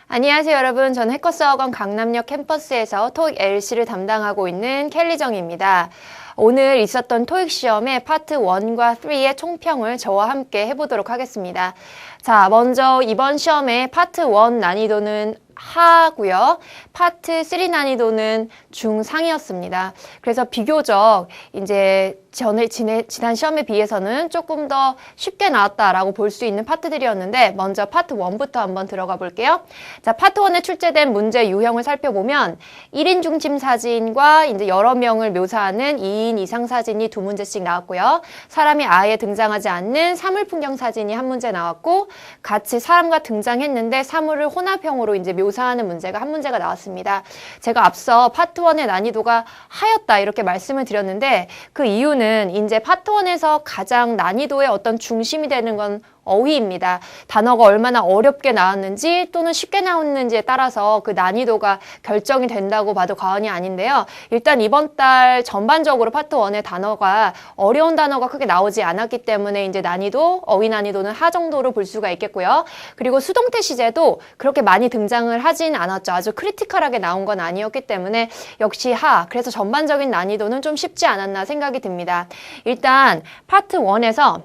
안녕하세요 여러분. 저는 해커스학원 강남역 캠퍼스에서 토익 LC를 담당하고 있는 켈리정입니다. 오늘 있었던 토익 시험의 파트 1과 3의 총평을 저와 함께 해보도록 하겠습니다. 자, 먼저 이번 시험의 파트 1 난이도는 하고요. 파트 3 난이도는 중상이었습니다. 그래서 비교적 이제 지난 시험에 비해서는 조금 더 쉽게 나왔다라고 볼 수 있는 파트들이었는데 먼저 파트 1부터 한번 들어가 볼게요. 자, 파트 1에 출제된 문제 유형을 살펴보면 1인 중심 사진과 이제 여러 명을 묘사하는 2인 이상 사진이 두 문제씩 나왔고요. 사람이 아예 등장하지 않는 사물 풍경 사진이 한 문제 나왔고 같이 사람과 등장했는데 사물을 혼합형으로 이제 묘사하는 문제가 한 문제가 나왔습니다. 제가 앞서 파트 1의 난이도가 하였다 이렇게 말씀을 드렸는데 그 이유는 이제 파트 1에서 가장 난이도의 어떤 중심이 되는 건 어휘입니다. 단어가 얼마나 어렵게 나왔는지 또는 쉽게 나왔는지에 따라서 그 난이도가 결정이 된다고 봐도 과언이 아닌데요. 일단 이번 달 전반적으로 파트 1의 단어가 어려운 단어가 크게 나오지 않았기 때문에 이제 어휘 난이도는 하 정도로 볼 수가 있겠고요. 그리고 수동태 시제도 그렇게 많이 등장을 하진 않았죠. 아주 크리티컬하게 나온 건 아니었기 때문에 역시 하. 그래서 전반적인 난이도는 좀 쉽지 않았나 생각이 듭니다. 일단 파트 1에서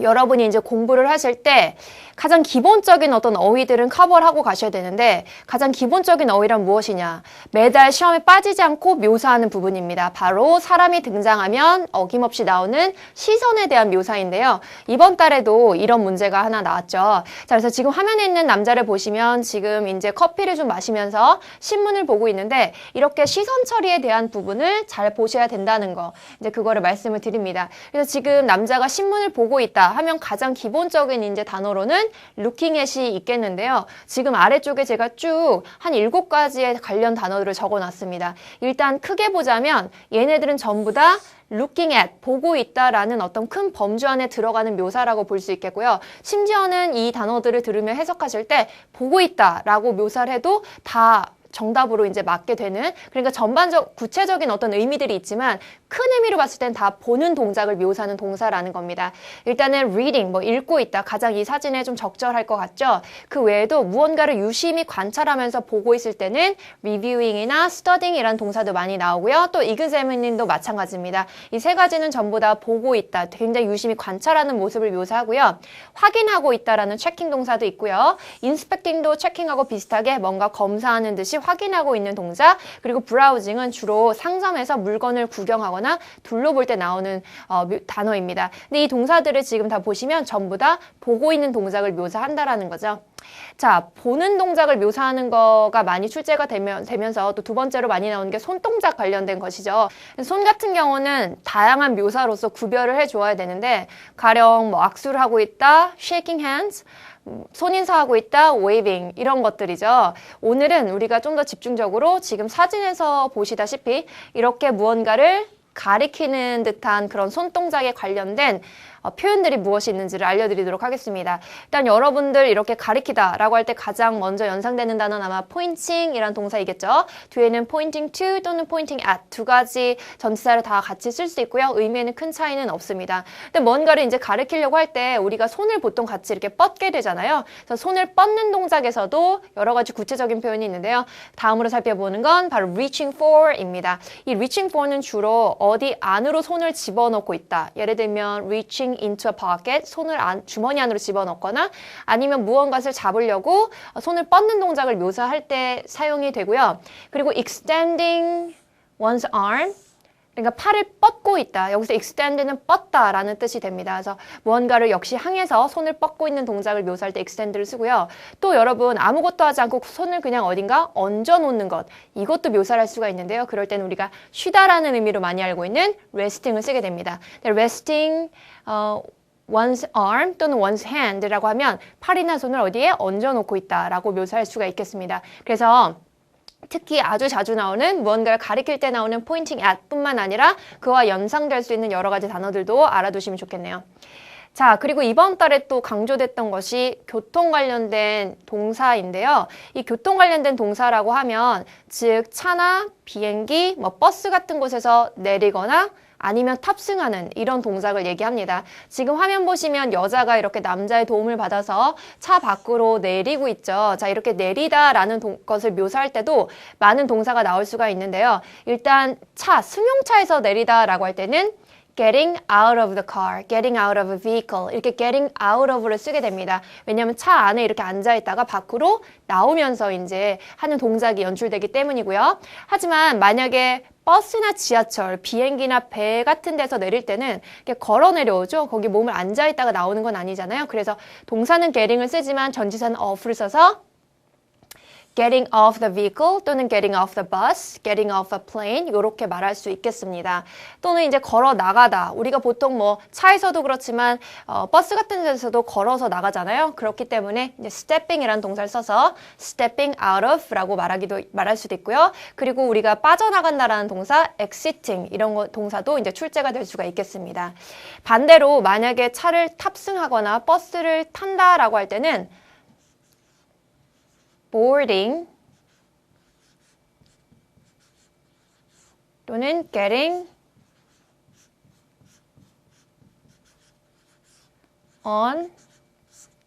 여러분이 이제 공부를 하실 때 가장 기본적인 어떤 어휘들은 커버를 하고 가셔야 되는데 가장 기본적인 어휘란 무엇이냐? 매달 시험에 빠지지 않고 묘사하는 부분입니다. 바로 사람이 등장하면 어김없이 나오는 시선에 대한 묘사인데요. 이번 달에도 이런 문제가 하나 나왔죠. 자, 그래서 지금 화면에 있는 남자를 보시면 지금 이제 커피를 좀 마시면서 신문을 보고 있는데 이렇게 시선 처리에 대한 부분을 잘 보셔야 된다는 거. 이제 그거를 말씀을 드립니다. 그래서 지금 남자가 신문을 보고 있다 하면 가장 기본적인 이제 단어로는 looking at이 있겠는데요. 지금 아래쪽에 제가 쭉 한 7가지의 관련 단어들을 적어놨습니다. 일단 크게 보자면 얘네들은 전부 다 looking at, 보고 있다라는 어떤 큰 범주 안에 들어가는 묘사라고 볼 수 있겠고요. 심지어는 이 단어들을 들으며 해석하실 때 보고 있다라고 묘사를 해도 다 정답으로 이제 맞게 되는, 그러니까 구체적인 어떤 의미들이 있지만 큰 의미로 봤을 땐 다 보는 동작을 묘사하는 동사라는 겁니다. 일단은 reading, 읽고 있다. 가장 이 사진에 좀 적절할 것 같죠? 그 외에도 무언가를 유심히 관찰하면서 보고 있을 때는 reviewing이나 studying이라는 동사도 많이 나오고요. 또 examining도 마찬가지입니다. 이 세 가지는 전부 다 보고 있다. 굉장히 유심히 관찰하는 모습을 묘사하고요. 확인하고 있다라는 checking 동사도 있고요. inspecting도 체킹하고 비슷하게 뭔가 검사하는 듯이 확인하고 있는 동작, 그리고 브라우징은 주로 상점에서 물건을 구경하거나 둘러볼 때 나오는 단어입니다. 근데 이 동사들을 지금 다 보시면 전부 다 보고 있는 동작을 묘사한다라는 거죠. 자, 보는 동작을 묘사하는 거가 많이 출제가 되면서 또 두 번째로 많이 나오는 게 손동작 관련된 것이죠. 손 같은 경우는 다양한 묘사로서 구별을 해줘야 되는데 가령 악수를 하고 있다, shaking hands, 손인사하고 있다, waving 이런 것들이죠. 오늘은 우리가 좀 더 집중적으로 지금 사진에서 보시다시피 이렇게 무언가를 가리키는 듯한 그런 손동작에 관련된 표현들이 무엇이 있는지를 알려드리도록 하겠습니다. 일단 여러분들 이렇게 가리키다 라고 할 때 가장 먼저 연상되는 단어는 아마 pointing 이란 동사이겠죠. 뒤에는 pointing to 또는 pointing at 두 가지 전치사를 다 같이 쓸 수 있고요. 의미에는 큰 차이는 없습니다. 근데 뭔가를 이제 가리키려고 할 때 우리가 손을 보통 같이 이렇게 뻗게 되잖아요. 그래서 손을 뻗는 동작에서도 여러 가지 구체적인 표현이 있는데요. 다음으로 살펴보는 건 바로 reaching for입니다. 이 reaching for는 주로 어디 안으로 손을 집어넣고 있다. 예를 들면 reaching into a pocket, 손을 주머니 안으로 집어넣거나 아니면 무언가를 잡으려고 손을 뻗는 동작을 묘사할 때 사용이 되고요. 그리고 extending one's arm, 그러니까 팔을 뻗고 있다. 여기서 extend는 뻗다라는 뜻이 됩니다. 그래서 무언가를 역시 향해서 손을 뻗고 있는 동작을 묘사할 때 extend를 쓰고요. 또 여러분 아무것도 하지 않고 손을 그냥 어딘가 얹어놓는 것, 이것도 묘사를 할 수가 있는데요. 그럴 때는 우리가 쉬다라는 의미로 많이 알고 있는 resting을 쓰게 됩니다. resting one's arm 또는 one's hand라고 하면 팔이나 손을 어디에 얹어놓고 있다라고 묘사할 수가 있겠습니다. 그래서 특히 아주 자주 나오는 무언가를 가리킬 때 나오는 pointing at 뿐만 아니라 그와 연상될 수 있는 여러 가지 단어들도 알아두시면 좋겠네요. 자, 그리고 이번 달에 또 강조됐던 것이 교통 관련된 동사인데요. 이 교통 관련된 동사라고 하면 즉 차나 비행기, 버스 같은 곳에서 내리거나 아니면 탑승하는 이런 동작을 얘기합니다. 지금 화면 보시면 여자가 이렇게 남자의 도움을 받아서 차 밖으로 내리고 있죠. 자, 이렇게 내리다라는 것을 묘사할 때도 많은 동사가 나올 수가 있는데요. 일단 승용차에서 내리다라고 할 때는 getting out of the car, getting out of a vehicle 이렇게 getting out of를 쓰게 됩니다. 왜냐하면 차 안에 이렇게 앉아있다가 밖으로 나오면서 이제 하는 동작이 연출되기 때문이고요. 하지만 만약에 버스나 지하철, 비행기나 배 같은 데서 내릴 때는 이렇게 걸어 내려오죠. 거기 몸을 앉아있다가 나오는 건 아니잖아요. 그래서 동사는 getting을 쓰지만 전치사는 off를 써서 getting off the vehicle 또는 getting off the bus, getting off a plane 이렇게 말할 수 있겠습니다. 또는 이제 걸어 나가다. 우리가 보통 뭐 차에서도 그렇지만 버스 같은 데서도 걸어서 나가잖아요. 그렇기 때문에 이제 stepping이라는 동사를 써서 stepping out of라고 말할 수도 있고요. 그리고 우리가 빠져나간다라는 동사 exiting 이런 동사도 이제 출제가 될 수가 있겠습니다. 반대로 만약에 차를 탑승하거나 버스를 탄다라고 할 때는 boarding 또는 getting on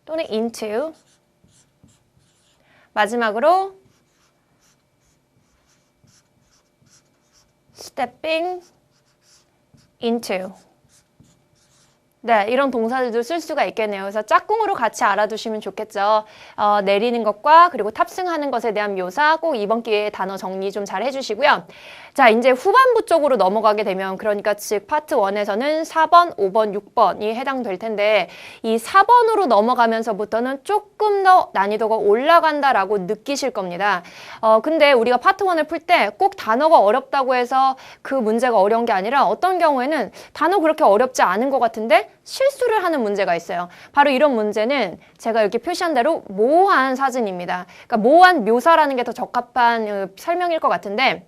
또는 into 마지막으로 stepping into 네, 이런 동사들도 쓸 수가 있겠네요. 그래서 짝꿍으로 같이 알아두시면 좋겠죠. 내리는 것과 그리고 탑승하는 것에 대한 묘사 꼭 이번 기회에 단어 정리 좀 잘 해주시고요. 자, 이제 후반부 쪽으로 넘어가게 되면 그러니까 즉 파트 1에서는 4번, 5번, 6번이 해당될 텐데 이 4번으로 넘어가면서부터는 조금 더 난이도가 올라간다라고 느끼실 겁니다. 근데 우리가 파트 1을 풀 때 꼭 단어가 어렵다고 해서 그 문제가 어려운 게 아니라 어떤 경우에는 단어 그렇게 어렵지 않은 것 같은데 실수를 하는 문제가 있어요. 바로 이런 문제는 제가 이렇게 표시한 대로 모호한 사진입니다. 그러니까 모호한 묘사라는 게 더 적합한 설명일 것 같은데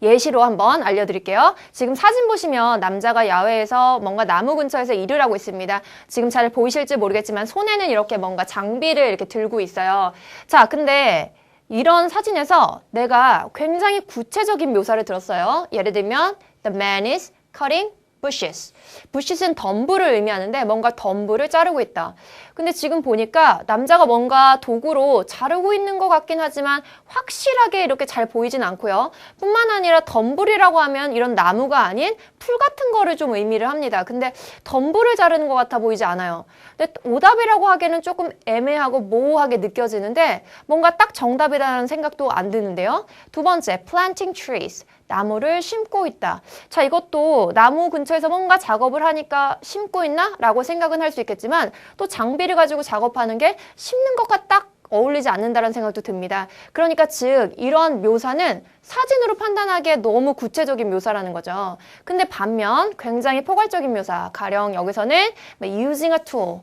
예시로 한번 알려드릴게요. 지금 사진 보시면 남자가 야외에서 뭔가 나무 근처에서 일을 하고 있습니다. 지금 잘 보이실지 모르겠지만 손에는 이렇게 뭔가 장비를 이렇게 들고 있어요. 자, 근데 이런 사진에서 내가 굉장히 구체적인 묘사를 들었어요. 예를 들면 The man is cutting bushes. bushes는 덤불을 의미하는데 뭔가 덤불을 자르고 있다. 근데 지금 보니까 남자가 뭔가 도구로 자르고 있는 것 같긴 하지만 확실하게 이렇게 잘 보이진 않고요. 뿐만 아니라 덤불이라고 하면 이런 나무가 아닌 풀 같은 거를 좀 의미를 합니다. 근데 덤불을 자르는 것 같아 보이지 않아요. 근데 오답이라고 하기에는 조금 애매하고 모호하게 느껴지는데 뭔가 딱 정답이라는 생각도 안 드는데요. 두 번째, planting trees. 나무를 심고 있다. 자, 이것도 나무 근처에서 뭔가 작업을 하니까 심고 있나? 라고 생각은 할 수 있겠지만 또 장비를 가지고 작업하는 게 심는 것과 딱 어울리지 않는다는 생각도 듭니다. 그러니까 즉 이런 묘사는 사진으로 판단하기에 너무 구체적인 묘사라는 거죠. 근데 반면 굉장히 포괄적인 묘사, 가령 여기서는 using a tool,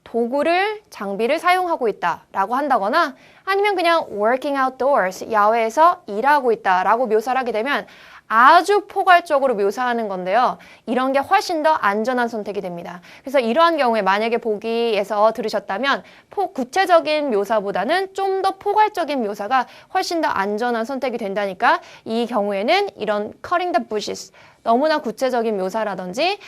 도구를, 장비를 사용하고 있다라고 한다거나 아니면 그냥 working outdoors, 야외에서 일하고 있다라고 묘사를 하게 되면 아주 포괄적으로 묘사하는 건데요. 이런 게 훨씬 더 안전한 선택이 됩니다. 그래서 이러한 경우에 만약에 보기에서 들으셨다면 구체적인 묘사보다는 좀 더 포괄적인 묘사가 훨씬 더 안전한 선택이 된다니까 이 경우에는 이런 cutting the bushes 너무나 구체적인 묘사라든지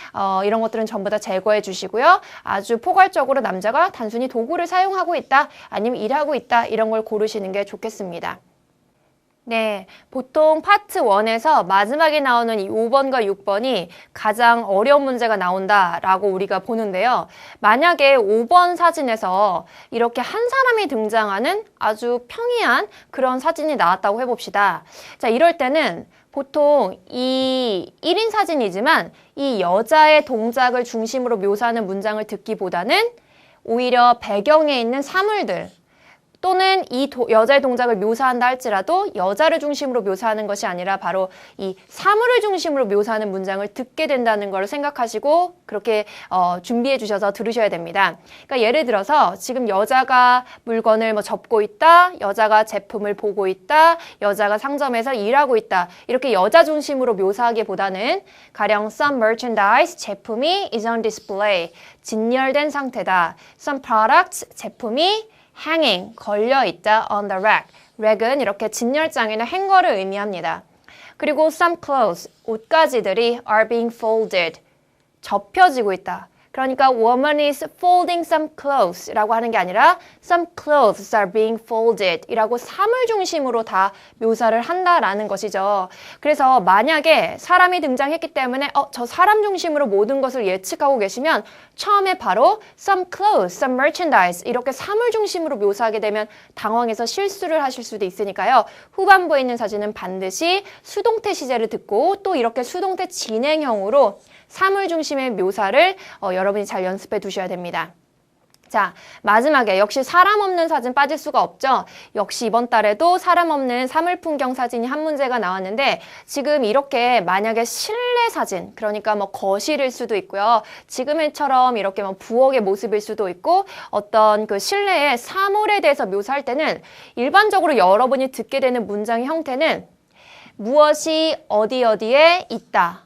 이런 것들은 전부 다 제거해 주시고요. 아주 포괄적으로 남자가 단순히 도구를 사용하고 있다 아니면 일하고 있다 이런 걸 고르시는 게 좋겠습니다. 네, 보통 파트 1에서 마지막에 나오는 이 5번과 6번이 가장 어려운 문제가 나온다라고 우리가 보는데요. 만약에 5번 사진에서 이렇게 한 사람이 등장하는 아주 평이한 그런 사진이 나왔다고 해봅시다. 자, 이럴 때는 보통 이 1인 사진이지만 이 여자의 동작을 중심으로 묘사하는 문장을 듣기보다는 오히려 배경에 있는 사물들 또는 이 여자의 동작을 묘사한다 할지라도 여자를 중심으로 묘사하는 것이 아니라 바로 이 사물을 중심으로 묘사하는 문장을 듣게 된다는 걸 생각하시고 그렇게 준비해 주셔서 들으셔야 됩니다. 그러니까 예를 들어서 지금 여자가 물건을 접고 있다, 여자가 제품을 보고 있다, 여자가 상점에서 일하고 있다 이렇게 여자 중심으로 묘사하기보다는 가령 some merchandise 제품이 is on display 진열된 상태다, some products 제품이 hanging, 걸려있다, on the rack. rack은 이렇게 진열장이나 행거를 의미합니다. 그리고 some clothes, 옷가지들이 are being folded, 접혀지고 있다. 그러니까 woman is folding some clothes 라고 하는 게 아니라 some clothes are being folded 이라고 사물 중심으로 다 묘사를 한다라는 것이죠. 그래서 만약에 사람이 등장했기 때문에 저 사람 중심으로 모든 것을 예측하고 계시면 처음에 바로 some clothes, some merchandise 이렇게 사물 중심으로 묘사하게 되면 당황해서 실수를 하실 수도 있으니까요. 후반부에 있는 사진은 반드시 수동태 시제를 듣고 또 이렇게 수동태 진행형으로 사물 중심의 묘사를 여러분이 잘 연습해 두셔야 됩니다. 자, 마지막에 역시 사람 없는 사진 빠질 수가 없죠. 역시 이번 달에도 사람 없는 사물 풍경 사진이 한 문제가 나왔는데 지금 이렇게 만약에 실내 사진, 그러니까 뭐 거실일 수도 있고요. 지금처럼 이렇게 뭐 부엌의 모습일 수도 있고 어떤 그 실내의 사물에 대해서 묘사할 때는 일반적으로 여러분이 듣게 되는 문장의 형태는 무엇이 어디 어디에 있다.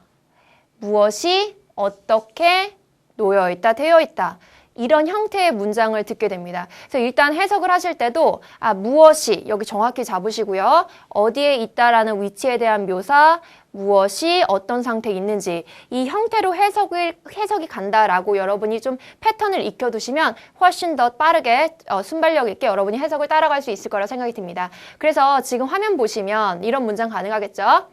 무엇이 어떻게 놓여 있다, 되어 있다. 이런 형태의 문장을 듣게 됩니다. 그래서 일단 해석을 하실 때도 무엇이 여기 정확히 잡으시고요. 어디에 있다라는 위치에 대한 묘사, 무엇이 어떤 상태에 있는지 이 형태로 해석이 간다라고 여러분이 좀 패턴을 익혀두시면 훨씬 더 빠르게 순발력 있게 여러분이 해석을 따라갈 수 있을 거라 생각이 듭니다. 그래서 지금 화면 보시면 이런 문장 가능하겠죠?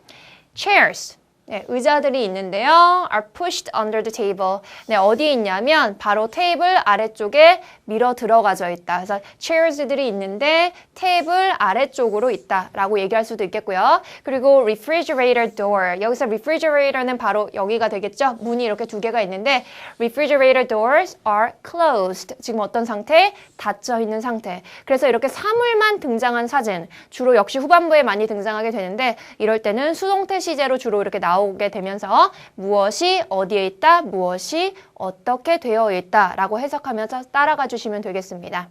Chairs. 네, 의자들이 있는데요. are pushed under the table. 네, 어디에 있냐면 바로 테이블 아래쪽에 밀어 들어가져 있다. 그래서 chairs들이 있는데 테이블 아래쪽으로 있다라고 얘기할 수도 있겠고요. 그리고 refrigerator door. 여기서 refrigerator는 바로 여기가 되겠죠. 문이 이렇게 두 개가 있는데 refrigerator doors are closed. 지금 어떤 상태? 닫혀 있는 상태. 그래서 이렇게 사물만 등장한 사진 주로 역시 후반부에 많이 등장하게 되는데 이럴 때는 수동태 시제로 주로 이렇게 나오게 되면서 무엇이 어디에 있다, 무엇이 어떻게 되어 있다 라고 해석하면서 따라가 주시면 되겠습니다.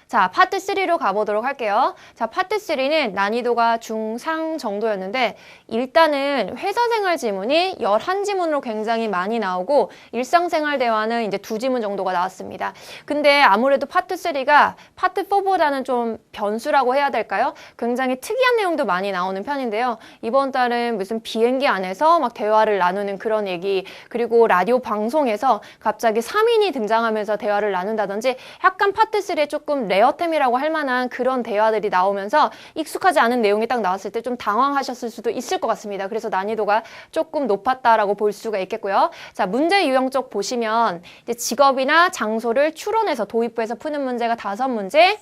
자, 파트 3로 가보도록 할게요. 자, 파트 3는 난이도가 중상 정도였는데 일단은 회사생활 지문이 11지문으로 굉장히 많이 나오고 일상생활 대화는 이제 2지문 정도가 나왔습니다. 근데 아무래도 파트 3가 파트 4보다는 좀 변수라고 해야 될까요? 굉장히 특이한 내용도 많이 나오는 편인데요. 이번 달은 무슨 비행기 안에서 막 대화를 나누는 그런 얘기, 그리고 라디오 방송에서 갑자기 3인이 등장하면서 대화를 나눈다든지 약간 파트 3에 조금 레어템이라고 할 만한 그런 대화들이 나오면서 익숙하지 않은 내용이 딱 나왔을 때 좀 당황하셨을 수도 있을 것 같습니다. 그래서 난이도가 조금 높았다라고 볼 수가 있겠고요. 자, 문제 유형 쪽 보시면 이제 직업이나 장소를 추론해서 도입부에서 푸는 문제가 5문제,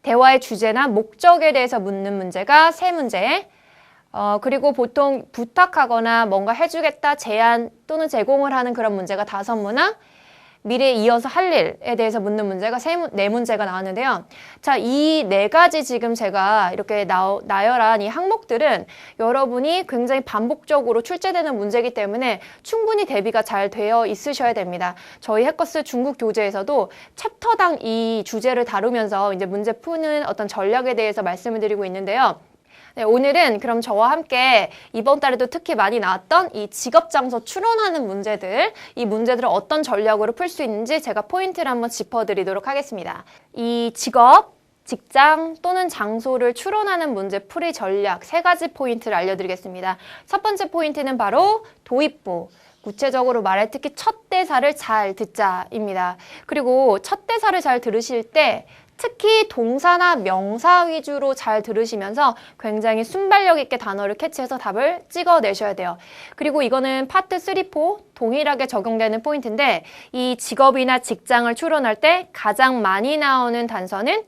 대화의 주제나 목적에 대해서 묻는 문제가 3문제, 그리고 보통 부탁하거나 뭔가 해주겠다, 제안 또는 제공을 하는 그런 문제가 5문항, 미래에 이어서 할 일에 대해서 묻는 문제가 4문제가 나왔는데요. 자, 이 4가지 지금 제가 이렇게 나열한 이 항목들은 여러분이 굉장히 반복적으로 출제되는 문제이기 때문에 충분히 대비가 잘 되어 있으셔야 됩니다. 저희 해커스 중국 교재에서도 챕터당 이 주제를 다루면서 이제 문제 푸는 어떤 전략에 대해서 말씀을 드리고 있는데요. 네, 오늘은 그럼 저와 함께 이번 달에도 특히 많이 나왔던 이 직업 장소 추론하는 문제들, 이 문제들을 어떤 전략으로 풀 수 있는지 제가 포인트를 한번 짚어드리도록 하겠습니다. 이 직업, 직장 또는 장소를 추론하는 문제 풀이 전략 3가지 포인트를 알려드리겠습니다. 첫 번째 포인트는 바로 도입부. 구체적으로 말해 특히 첫 대사를 잘 듣자입니다. 그리고 첫 대사를 잘 들으실 때 특히 동사나 명사 위주로 잘 들으시면서 굉장히 순발력 있게 단어를 캐치해서 답을 찍어내셔야 돼요. 그리고 이거는 파트 3, 4 동일하게 적용되는 포인트인데 이 직업이나 직장을 추론할 때 가장 많이 나오는 단서는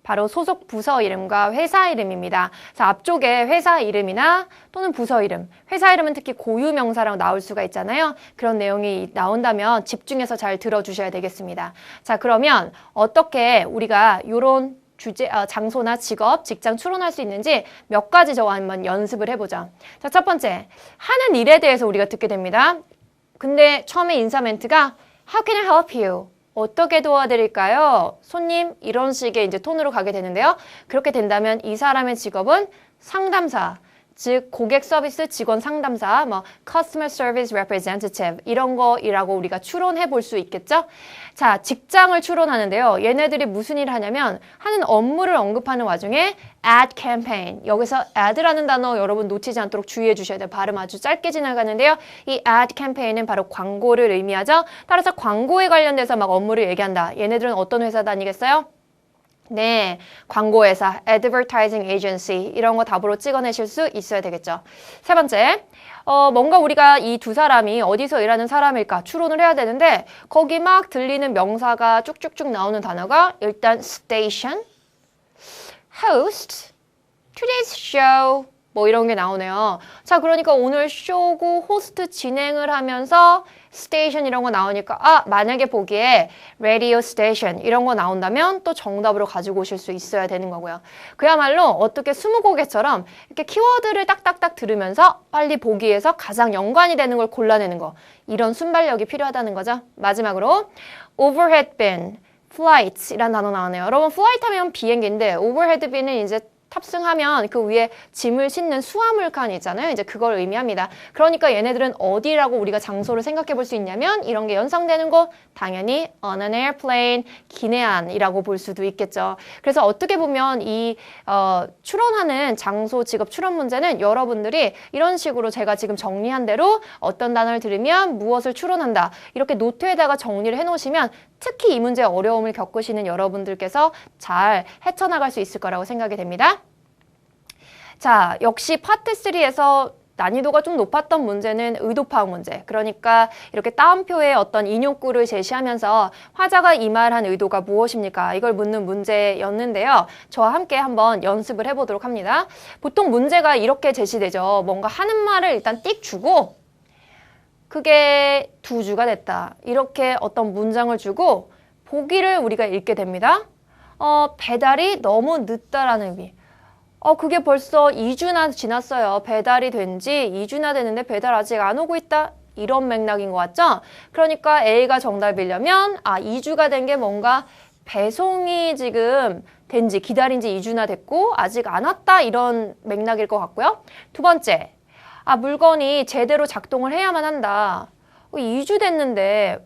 바로 소속 부서 이름과 회사 이름입니다. 자, 앞쪽에 회사 이름이나 또는 부서 이름, 회사 이름은 특히 고유 명사랑 나올 수가 있잖아요. 그런 내용이 나온다면 집중해서 잘 들어주셔야 되겠습니다. 자, 그러면 어떻게 우리가 이런 주제, 장소나 직업, 직장 추론할 수 있는지 몇 가지 저와 한번 연습을 해보자. 자, 첫 번째, 하는 일에 대해서 우리가 듣게 됩니다. 근데 처음에 인사 멘트가 How can I help you? 어떻게 도와드릴까요? 손님, 이런 식의 이제 톤으로 가게 되는데요. 그렇게 된다면 이 사람의 직업은 상담사, 즉 고객 서비스 직원 상담사, 뭐 customer service representative 이런 거이라고 우리가 추론해 볼 수 있겠죠? 자, 직장을 추론하는데요. 얘네들이 무슨 일을 하냐면 하는 업무를 언급하는 와중에 ad campaign, 여기서 ad라는 단어 여러분 놓치지 않도록 주의해 주셔야 돼요. 발음 아주 짧게 지나가는데요. 이 ad campaign은 바로 광고를 의미하죠. 따라서 광고에 관련돼서 막 업무를 얘기한다. 얘네들은 어떤 회사 다니겠어요? 네, 광고회사, advertising agency 이런 거 답으로 찍어내실 수 있어야 되겠죠. 세 번째, 뭔가 우리가 이 두 사람이 어디서 일하는 사람일까 추론을 해야 되는데 거기 막 들리는 명사가 쭉쭉쭉 나오는 단어가 일단 station, host, today's show 뭐 이런 게 나오네요. 자, 그러니까 오늘 쇼고 호스트 진행을 하면서 스테이션 이런 거 나오니까 만약에 보기에 라디오 스테이션 이런 거 나온다면 또 정답으로 가지고 오실 수 있어야 되는 거고요. 그야말로 어떻게 스무고개처럼 이렇게 키워드를 딱딱딱 들으면서 빨리 보기에서 가장 연관이 되는 걸 골라내는 거. 이런 순발력이 필요하다는 거죠. 마지막으로 overhead bin, flight 이란 단어 나오네요. 여러분 flight 하면 비행기인데 overhead bin은 이제 탑승하면 그 위에 짐을 싣는 수화물칸 있잖아요. 이제 그걸 의미합니다. 그러니까 얘네들은 어디라고 우리가 장소를 생각해 볼 수 있냐면 이런 게 연상되는 곳 당연히 on an airplane, 기내안이라고 볼 수도 있겠죠. 그래서 어떻게 보면 이 추론하는 장소 직업 추론 문제는 여러분들이 이런 식으로 제가 지금 정리한 대로 어떤 단어를 들으면 무엇을 추론한다. 이렇게 노트에다가 정리를 해놓으시면 특히 이 문제에 어려움을 겪으시는 여러분들께서 잘 헤쳐나갈 수 있을 거라고 생각이 됩니다. 자, 역시 파트 3에서 난이도가 좀 높았던 문제는 의도 파악 문제. 그러니까 이렇게 따옴표에 어떤 인용구를 제시하면서 화자가 이 말한 의도가 무엇입니까? 이걸 묻는 문제였는데요. 저와 함께 한번 연습을 해보도록 합니다. 보통 문제가 이렇게 제시되죠. 뭔가 하는 말을 일단 띡 주고 그게 두 주가 됐다. 이렇게 어떤 문장을 주고 보기를 우리가 읽게 됩니다. 배달이 너무 늦다라는 의미. 그게 벌써 2주나 지났어요. 배달이 된 지 2주나 됐는데 배달 아직 안 오고 있다. 이런 맥락인 것 같죠? 그러니까 A가 정답이려면 2주가 된 게 뭔가 배송이 지금 된 지 기다린 지 2주나 됐고 아직 안 왔다. 이런 맥락일 것 같고요. 두 번째, 물건이 제대로 작동을 해야만 한다. 2주 됐는데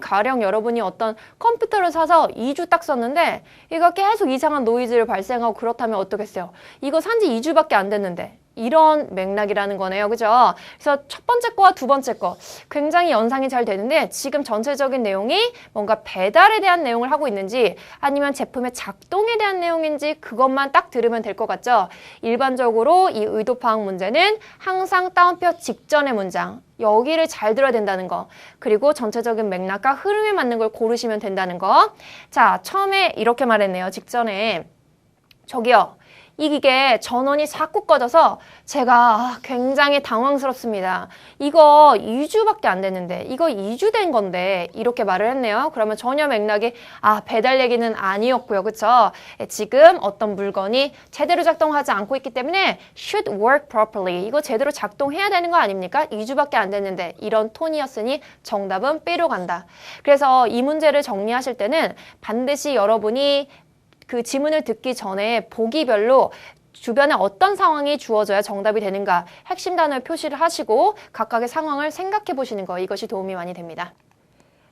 가령 여러분이 어떤 컴퓨터를 사서 2주 딱 썼는데 이거 계속 이상한 노이즈를 발생하고 그렇다면 어떻겠어요? 이거 산지 2주밖에 안 됐는데 이런 맥락이라는 거네요. 그죠? 그래서 첫 번째 거와 두 번째 거 굉장히 연상이 잘 되는데 지금 전체적인 내용이 뭔가 배달에 대한 내용을 하고 있는지 아니면 제품의 작동에 대한 내용인지 그것만 딱 들으면 될 것 같죠? 일반적으로 이 의도 파악 문제는 항상 따옴표 직전의 문장 여기를 잘 들어야 된다는 거 그리고 전체적인 맥락과 흐름에 맞는 걸 고르시면 된다는 거. 자, 처음에 이렇게 말했네요. 직전에 저기요. 이게 전원이 자꾸 꺼져서 제가 굉장히 당황스럽습니다. 이거 2주밖에 안 됐는데 이거 2주 된 건데 이렇게 말을 했네요. 그러면 전혀 맥락이 배달 얘기는 아니었고요. 그쵸? 지금 어떤 물건이 제대로 작동하지 않고 있기 때문에 should work properly. 이거 제대로 작동해야 되는 거 아닙니까? 2주밖에 안 됐는데 이런 톤이었으니 정답은 B로 간다. 그래서 이 문제를 정리하실 때는 반드시 여러분이 그 지문을 듣기 전에 보기별로 주변에 어떤 상황이 주어져야 정답이 되는가 핵심 단어를 표시를 하시고 각각의 상황을 생각해 보시는 거 이것이 도움이 많이 됩니다.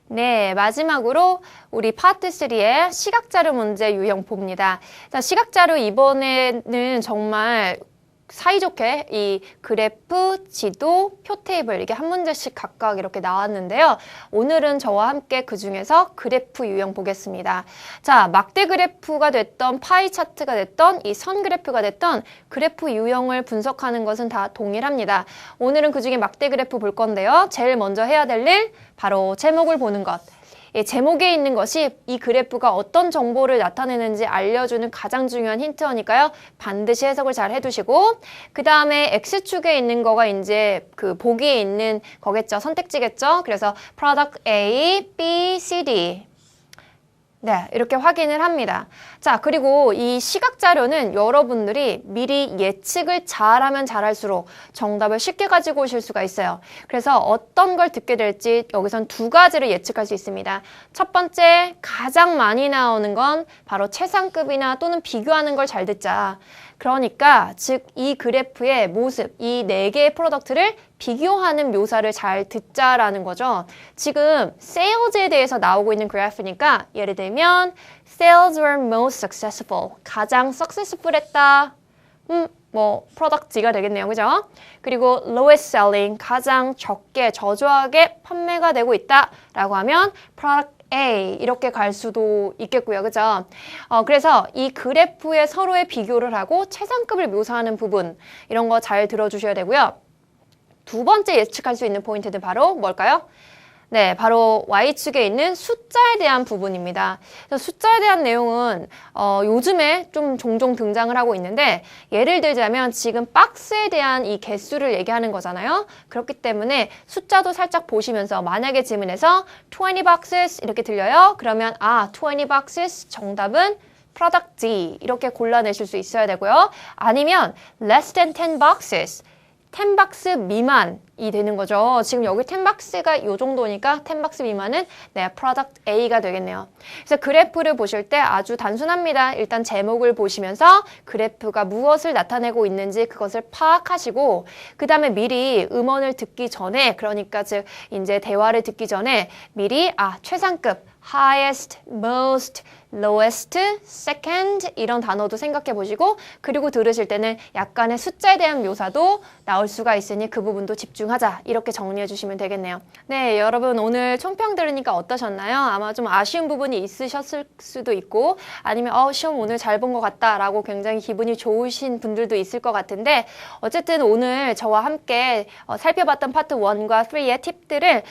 네, 마지막으로 우리 파트 3의 시각자료 문제 유형 봅니다. 자, 시각자료 이번에는 정말 사이좋게 이 그래프, 지도, 표 테이블 이게 한 문제씩 각각 이렇게 나왔는데요. 오늘은 저와 함께 그 중에서 그래프 유형 보겠습니다. 자, 막대 그래프가 됐던 파이 차트가 됐던 이 선 그래프가 됐던 그래프 유형을 분석하는 것은 다 동일합니다. 오늘은 그 중에 막대 그래프 볼 건데요. 제일 먼저 해야 될 일 바로 제목을 보는 것. 제목에 있는 것이 이 그래프가 어떤 정보를 나타내는지 알려주는 가장 중요한 힌트니까요. 반드시 해석을 잘 해두시고 그 다음에 X축에 있는 거가 이제 그 보기에 있는 거겠죠. 선택지겠죠. 그래서 Product A, B, C, D 네, 이렇게 확인을 합니다. 자, 그리고 이 시각 자료는 여러분들이 미리 예측을 잘하면 잘할수록 정답을 쉽게 가지고 오실 수가 있어요. 그래서 어떤 걸 듣게 될지 여기선 두 가지를 예측할 수 있습니다. 첫 번째, 가장 많이 나오는 건 바로 최상급이나 또는 비교하는 걸 잘 듣자. 그러니까 즉 이 그래프의 모습, 이 네 개의 프로덕트를 비교하는 묘사를 잘 듣자라는 거죠. 지금 sales에 대해서 나오고 있는 그래프니까 예를 들면 sales were most successful. 가장 successful 했다. 뭐 product G가 되겠네요. 그죠? 그리고 lowest selling. 가장 적게 저조하게 판매가 되고 있다. 라고 하면 product A 이렇게 갈 수도 있겠고요. 그죠? 그래서 이 그래프의 서로의 비교를 하고 최상급을 묘사하는 부분 이런 거 잘 들어주셔야 되고요. 두 번째 예측할 수 있는 포인트는 바로 뭘까요? 네, 바로 Y축에 있는 숫자에 대한 부분입니다. 그래서 숫자에 대한 내용은 요즘에 좀 종종 등장을 하고 있는데 예를 들자면 지금 박스에 대한 이 개수를 얘기하는 거잖아요. 그렇기 때문에 숫자도 살짝 보시면서 만약에 질문에서 20 boxes 이렇게 들려요. 그러면 20 boxes 정답은 product D 이렇게 골라내실 수 있어야 되고요. 아니면 less than 10 boxes 10박스 미만이 되는 거죠. 지금 여기 10박스가 이 정도니까 10박스 미만은 네, product A가 되겠네요. 그래서 그래프를 보실 때 아주 단순합니다. 일단 제목을 보시면서 그래프가 무엇을 나타내고 있는지 그것을 파악하시고 그 다음에 미리 음원을 듣기 전에 그러니까 즉 이제 대화를 듣기 전에 미리 최상급 highest, most, lowest, second 이런 단어도 생각해 보시고 그리고 들으실 때는 약간의 숫자에 대한 묘사도 나올 수가 있으니 그 부분도 집중하자 이렇게 정리해 주시면 되겠네요. 네, 여러분 오늘 총평 들으니까 어떠셨나요? 아마 좀 아쉬운 부분이 있으셨을 수도 있고 아니면 시험 오늘 잘 본 것 같다 라고 굉장히 기분이 좋으신 분들도 있을 것 같은데 어쨌든 오늘 저와 함께 살펴봤던 파트 1과 3의 팁들을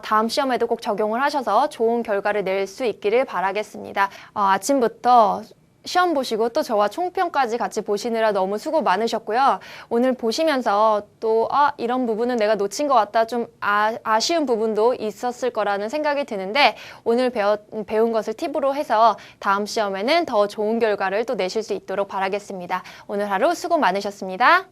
다음 시험에도 꼭 적용을 하셔서 좋은 결과를 낼 수 있기를 바라겠습니다. 아침부터 시험 보시고 또 저와 총평까지 같이 보시느라 너무 수고 많으셨고요. 오늘 보시면서 또 이런 부분은 내가 놓친 것 같다 좀 아쉬운 부분도 있었을 거라는 생각이 드는데 오늘 배운 것을 팁으로 해서 다음 시험에는 더 좋은 결과를 또 내실 수 있도록 바라겠습니다. 오늘 하루 수고 많으셨습니다.